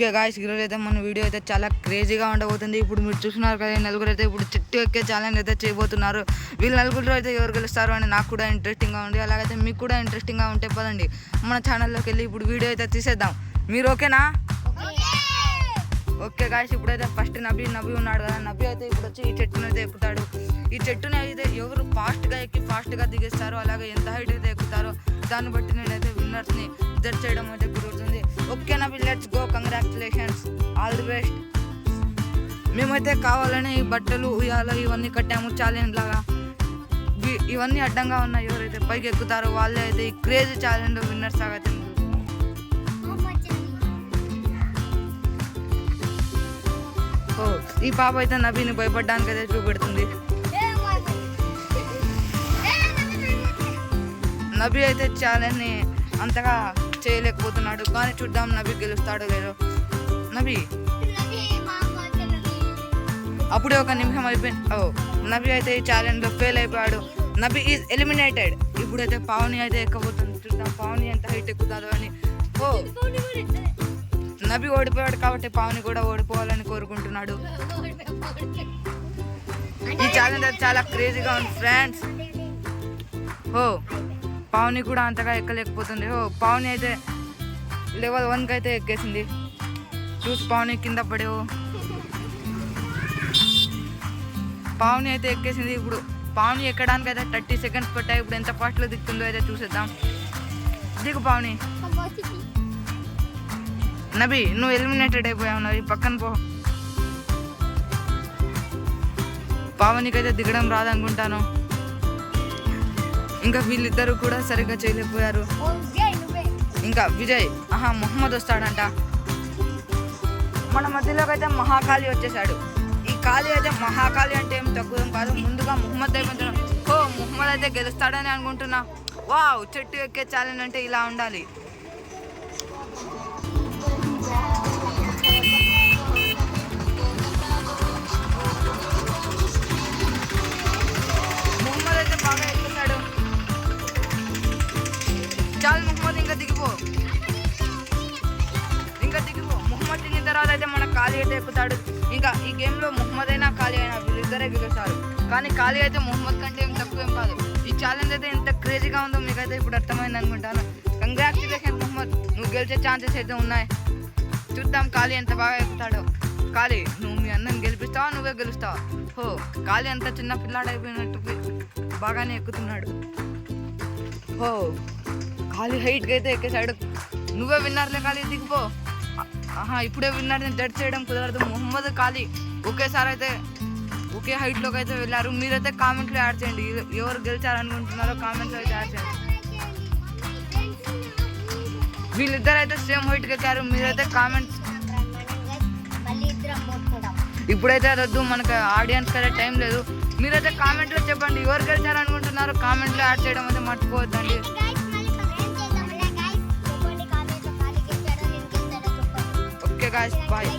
Okay guys, ఈరోజు అయితే మన వీడియో అయితే చాలా క్రేజీగా ఉండబోతుంది. ఇప్పుడు మీరు చూస్తున్నారు కదా, నలుగురు అయితే ఇప్పుడు చెట్టు ఎక్కే ఛాలెంజ్ అయితే చేయబోతున్నారు. వీళ్ళు నలుగురు అయితే ఎవరు గెలుస్తారు అని నాకు కూడా ఇంట్రెస్టింగ్గా ఉంది. అలాగైతే మీకు కూడా ఇంట్రెస్టింగ్గా ఉంటే పదండి మన ఛానల్లోకి వెళ్ళి ఇప్పుడు వీడియో అయితే తీసేద్దాం. మీరు ఓకేనా? ఓకే గాయ్స్, ఇప్పుడైతే ఫస్ట్ నబీ ఉన్నాడు కదా. నబీ అయితే ఇప్పుడు వచ్చి ఈ చెట్టుని అయితే ఎక్కుతాడు. ఈ చెట్టుని అయితే ఎవరు ఫాస్ట్గా ఎక్కి ఫాస్ట్గా దిగేస్తారో, అలాగే ఎంత హైట్ అయితే ఎక్కుతారో దాన్ని బట్టి నేనైతే విన్నర్స్ని జడ్జ్ చేయడం అయితే కుదురుతుంది. Okay Nabi, let's go. Congratulations, all the best. మేమైతే కావాలని ఈ బట్టలు ఉయ్యాలో ఇవన్నీ కట్టాము ఛాలెంజ్ లాగా. ఇవన్నీ అడ్డంగా ఉన్నాయి. ఎవరైతే పైకి ఎక్కుతారో వాళ్ళే అయితే ఈ క్రేజీ ఛాలెంజ్ విన్నర్స్ లాగా అయితే. ఈ పాప అయితే నబీని భయపడడానికి అయితే చూపెడుతుంది. నబీ అయితే ఛాలెంజ్ని అంతగా చేయలేకపోతున్నాడు, కానీ చూద్దాం నబీ గెలుస్తాడో లేదో. నబీ అప్పుడే ఒక నిమిషం అయిపోయింది. నబీ అయితే ఈ ఛాలెంజ్లో ఫెయిల్ అయిపోయాడు. Nabi is eliminated. ఇప్పుడైతే పావని అయితే ఎక్కబోతుంది. చూద్దాం పావని ఎంత హైట్ ఎక్కుతుందో అని. నబీ ఓడిపోయాడు కాబట్టి పావని కూడా ఓడిపోవాలని కోరుకుంటున్నాడు. ఈ ఛాలెంజ్ అయితే చాలా క్రేజీగా ఉంది ఫ్రెండ్స్. పావని కూడా అంతగా ఎక్కలేకపోతుంది. పావని అయితే లెవెల్ 1కి అయితే ఎక్కేసింది. చూసి పావని కింద పడే. పావని అయితే ఎక్కేసింది. ఇప్పుడు పావని ఎక్కడానికి అయితే 30 సెకండ్స్ పట్టాయి. ఇప్పుడు ఎంత ఫాస్ట్లో దిక్కుందో అయితే చూసేద్దాం. దిగు పావని. నబీ నువ్వు ఎలిమినేటెడ్ అయిపోయావు. నబీ పక్కన పో. పావనికి అయితే దిగడం రాదనుకుంటాను. ఇంకా వీళ్ళిద్దరూ కూడా సరిగ్గా చేయలేకపోయారు. ఇంకా విజయ్ మొహమ్మద్ వస్తాడంట. మన మధ్యలోకి అయితే మహాకాళి వచ్చేసాడు. ఈ కాళీ అయితే మహాకాళి అంటే ఏం తక్కువ కాదు. ముందుగా మొహమ్మద్ అయిపోతున్నాం. మొహమ్మద్ అయితే గెలుస్తాడని అనుకుంటున్నా. వావ్, చెట్టు ఎక్కే ఛాలెంజ్ అంటే ఇలా ఉండాలి. మొహమ్మద్ అయితే బాగా ఎక్కుతాడు. చాలు మొహమ్మద్, ఇంకా దిగిపో. మొహమ్మద్ దిగిన తర్వాత అయితే మన కాళీ అయితే ఎక్కుతాడు. ఇంకా ఈ గేమ్లో మొహమ్మద్ అయినా కాళీ అయినా వీళ్ళిద్దరే గెలుస్తారు. కానీ కాళీ అయితే మొహమ్మద్ కంటే ఏం తక్కువ ఏం కాదు. ఈ ఛాలెంజ్ అయితే ఎంత క్రేజీగా ఉందో మీకైతే ఇప్పుడు అర్థమైంది అనుకుంటాను. కంగ్రాచులేషన్ మొహమ్మద్, నువ్వు గెలిచే ఛాన్సెస్ అయితే ఉన్నాయి. చూద్దాం కాళీ ఎంత బాగా ఎక్కుతాడో. కాళీ, నువ్వు మీ అన్నని గెలిపిస్తావా నువ్వే గెలుస్తావా? కాళీ అంత చిన్న పిల్లాడు అయిపోయినట్టు బాగానే ఎక్కుతున్నాడు. కాళీ హైట్కి అయితే ఎక్కేసాడు. నువ్వే విన్నర్లే కాళీ, దిగిపో. ఇప్పుడే విన్నర్ని జడ్జ్ చేయడం కుదరదు. మొహమ్మద్ కాళీ ఒకేసారి అయితే ఒకే హైట్లోకి అయితే వెళ్ళారు. మీరైతే కామెంట్లో యాడ్ చేయండి ఎవరు గెలిచారనుకుంటున్నారో. కామెంట్లో అయితే యాడ్ చేయండి. వీళ్ళిద్దరు అయితే సేమ్ హైట్కి ఎక్కారు. మీరైతే కామెంట్స్ ఇప్పుడైతే వద్దు, మనకు ఆడియన్స్ అయితే టైం లేదు. మీరైతే కామెంట్లో చెప్పండి ఎవరు గెలిచారనుకుంటున్నారో. కామెంట్లో యాడ్ చేయడం అయితే మర్చిపోవద్దండి. Okay guys, bye.